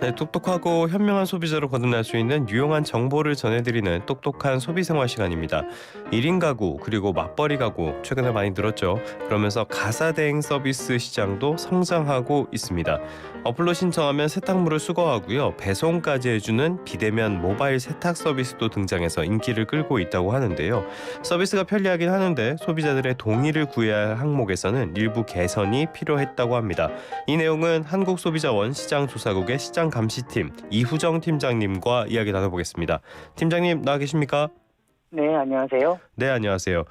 네, 똑똑하고 현명한 소비자로 거듭날 수 있는 유용한 정보를 전해드리는 똑똑한 소비생활 시간입니다. 1인 가구 그리고 맞벌이 가구 최근에 많이 늘었죠. 그러면서 가사대행 서비스 시장도 성장하고 있습니다. 어플로 신청하면 세탁물을 수거하고요. 배송까지 해주는 비대면 모바일 세탁 서비스도 등장해서 인기를 끌고 있다고 하는데요. 서비스가 편리하긴 하는데 소비자들의 동의를 구해야 할 항목에서는 일부 개선이 필요했다고 합니다. 이 내용은 한국소비자원 시장조사국의 시장감시팀 이후정 팀장님과 이야기 나눠보겠습니다. 팀장님 나와 계십니까? 네, 안녕하세요. 네, 안녕하세요.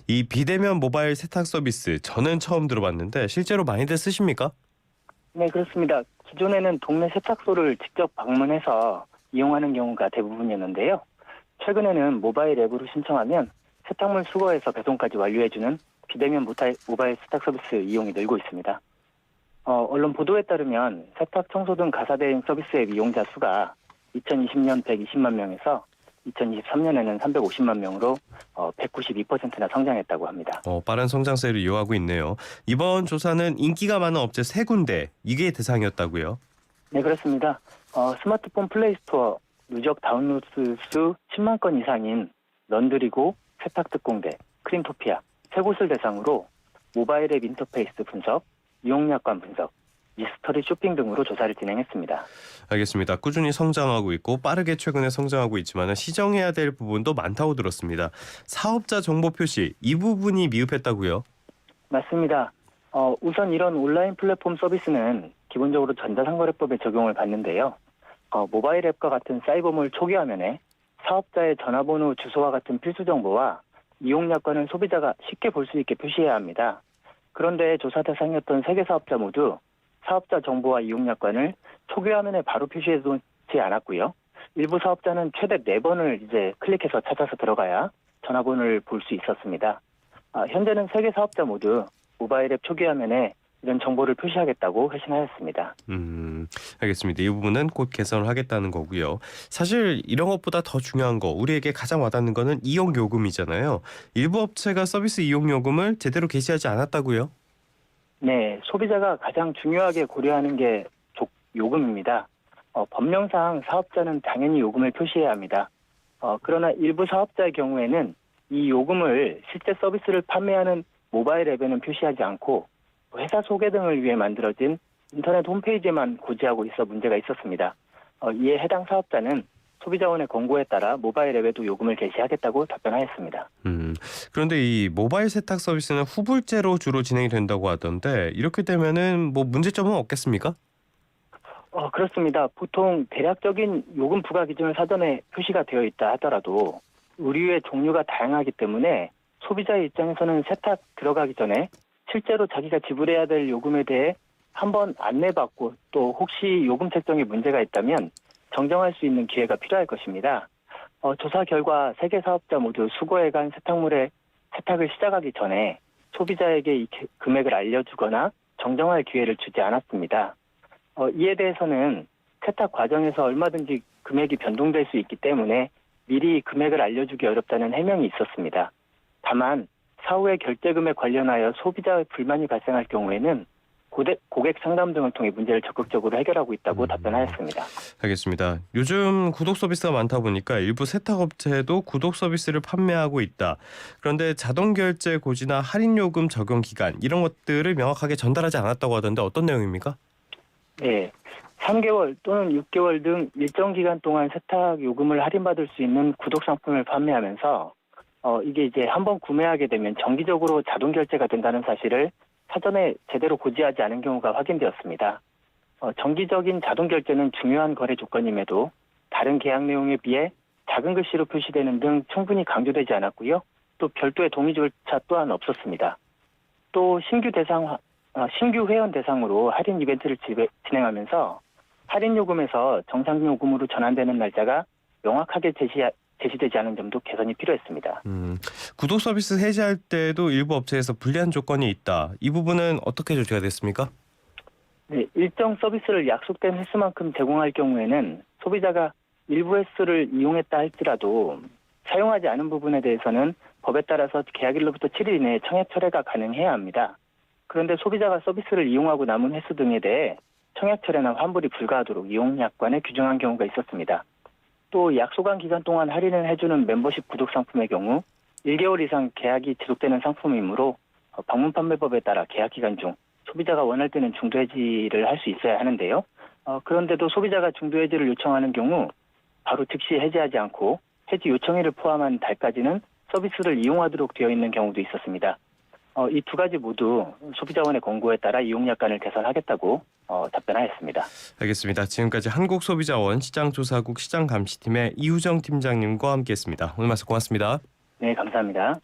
이 비대면 모바일 세탁 서비스 저는 처음 들어봤는데 실제로 많이들 쓰십니까? 네, 그렇습니다. 기존에는 동네 세탁소를 직접 방문해서 이용하는 경우가 대부분이었는데요. 최근에는 모바일 앱으로 신청하면 세탁물 수거해서 배송까지 완료해주는 비대면 모바일 세탁 서비스 이용이 늘고 있습니다. 언론 보도에 따르면 세탁, 청소 등 가사대행 서비스 앱 이용자 수가 2020년 120만 명에서 2023년에는 350만 명으로 192%나 성장했다고 합니다. 빠른 성장세를 이어가고 있네요. 이번 조사는 인기가 많은 업체 3군데 이게 대상이었다고요? 네, 그렇습니다. 스마트폰 플레이스토어 누적 다운로드 수 10만 건 이상인 런드리고, 세탁특공대, 크림토피아 세 곳을 대상으로 모바일 앱 인터페이스 분석, 이용약관 분석, 미스터리 쇼핑 등으로 조사를 진행했습니다. 알겠습니다. 꾸준히 성장하고 있고 빠르게 최근에 성장하고 있지만 시정해야 될 부분도 많다고 들었습니다. 사업자 정보 표시 이 부분이 미흡했다고요? 맞습니다. 우선 이런 온라인 플랫폼 서비스는 기본적으로 전자상거래법에 적용을 받는데요. 모바일 앱과 같은 사이버몰 초기 화면에 사업자의 전화번호, 주소와 같은 필수 정보와 이용약관을 소비자가 쉽게 볼 수 있게 표시해야 합니다. 그런데 조사 대상이었던 3개 사업자 모두 사업자 정보와 이용약관을 초기 화면에 바로 표시해두지 않았고요. 일부 사업자는 최대 4번을 클릭해서 찾아서 들어가야 전화번호를 볼 수 있었습니다. 현재는 3개 사업자 모두 모바일 앱 초기 화면에 이런 정보를 표시하겠다고 회신하였습니다. 알겠습니다. 이 부분은 곧 개선을 하겠다는 거고요. 사실 이런 것보다 더 중요한 거 우리에게 가장 와닿는 거는 이용 요금이잖아요. 일부 업체가 서비스 이용 요금을 제대로 게시하지 않았다고요? 네, 소비자가 가장 중요하게 고려하는 게 요금입니다. 법령상 사업자는 당연히 요금을 표시해야 합니다. 그러나 일부 사업자의 경우에는 이 요금을 실제 서비스를 판매하는 모바일 앱에는 표시하지 않고 회사 소개 등을 위해 만들어진 인터넷 홈페이지에만 고지하고 있어 문제가 있었습니다. 이에 해당 사업자는 소비자원의 권고에 따라 모바일 앱에도 요금을 게시하겠다고 답변하였습니다. 그런데 이 모바일 세탁 서비스는 후불제로 주로 진행이 된다고 하던데 이렇게 되면은 뭐 문제점은 없겠습니까? 그렇습니다. 보통 대략적인 요금 부과 기준을 사전에 표시가 되어 있다 하더라도 의류의 종류가 다양하기 때문에 소비자의 입장에서는 세탁 들어가기 전에 실제로 자기가 지불해야 될 요금에 대해 한번 안내받고 또 혹시 요금 책정에 문제가 있다면 정정할 수 있는 기회가 필요할 것입니다. 조사 결과 3개 사업자 모두 수거해간 세탁물의 세탁을 시작하기 전에 소비자에게 이 금액을 알려주거나 정정할 기회를 주지 않았습니다. 이에 대해서는 세탁 과정에서 얼마든지 금액이 변동될 수 있기 때문에 미리 금액을 알려주기 어렵다는 해명이 있었습니다. 다만 사후에 결제금에 관련하여 소비자의 불만이 발생할 경우에는 고객 상담 등을 통해 문제를 적극적으로 해결하고 있다고 답변하였습니다. 알겠습니다. 요즘 구독 서비스가 많다 보니까 일부 세탁업체도 구독 서비스를 판매하고 있다. 그런데 자동 결제 고지나 할인 요금 적용 기간 이런 것들을 명확하게 전달하지 않았다고 하던데 어떤 내용입니까? 네, 3개월 또는 6개월 등 일정 기간 동안 세탁 요금을 할인받을 수 있는 구독 상품을 판매하면서 이게 한번 구매하게 되면 정기적으로 자동 결제가 된다는 사실을 사전에 제대로 고지하지 않은 경우가 확인되었습니다. 정기적인 자동 결제는 중요한 거래 조건임에도 다른 계약 내용에 비해 작은 글씨로 표시되는 등 충분히 강조되지 않았고요. 또 별도의 동의 절차 또한 없었습니다. 또 신규 회원 대상으로 할인 이벤트를 진행하면서 할인 요금에서 정상 요금으로 전환되는 날짜가 명확하게 제시되지 않은 점도 개선이 필요했습니다. 구독 서비스 해지할 때도 일부 업체에서 불리한 조건이 있다. 이 부분은 어떻게 조치가 됐습니까? 네, 일정 서비스를 약속된 횟수만큼 제공할 경우에는 소비자가 일부 횟수를 이용했다 할지라도 사용하지 않은 부분에 대해서는 법에 따라서 계약일로부터 7일 이내에 청약 철회가 가능해야 합니다. 그런데 소비자가 서비스를 이용하고 남은 횟수 등에 대해 청약철에나 환불이 불가하도록 이용약관에 규정한 경우가 있었습니다. 또 약소강 기간 동안 할인을 해주는 멤버십 구독 상품의 경우 1개월 이상 계약이 지속되는 상품이므로 방문 판매법에 따라 계약 기간 중 소비자가 원할 때는 중도 해지를 할 수 있어야 하는데요. 그런데도 소비자가 중도 해지를 요청하는 경우 바로 즉시 해지하지 않고 해지 요청일을 포함한 달까지는 서비스를 이용하도록 되어 있는 경우도 있었습니다. 이 두 가지 모두 소비자원의 권고에 따라 이용약관을 개선하겠다고 답변하였습니다. 알겠습니다. 지금까지 한국소비자원 시장조사국 시장감시팀의 이우정 팀장님과 함께했습니다. 오늘 말씀 고맙습니다. 네, 감사합니다.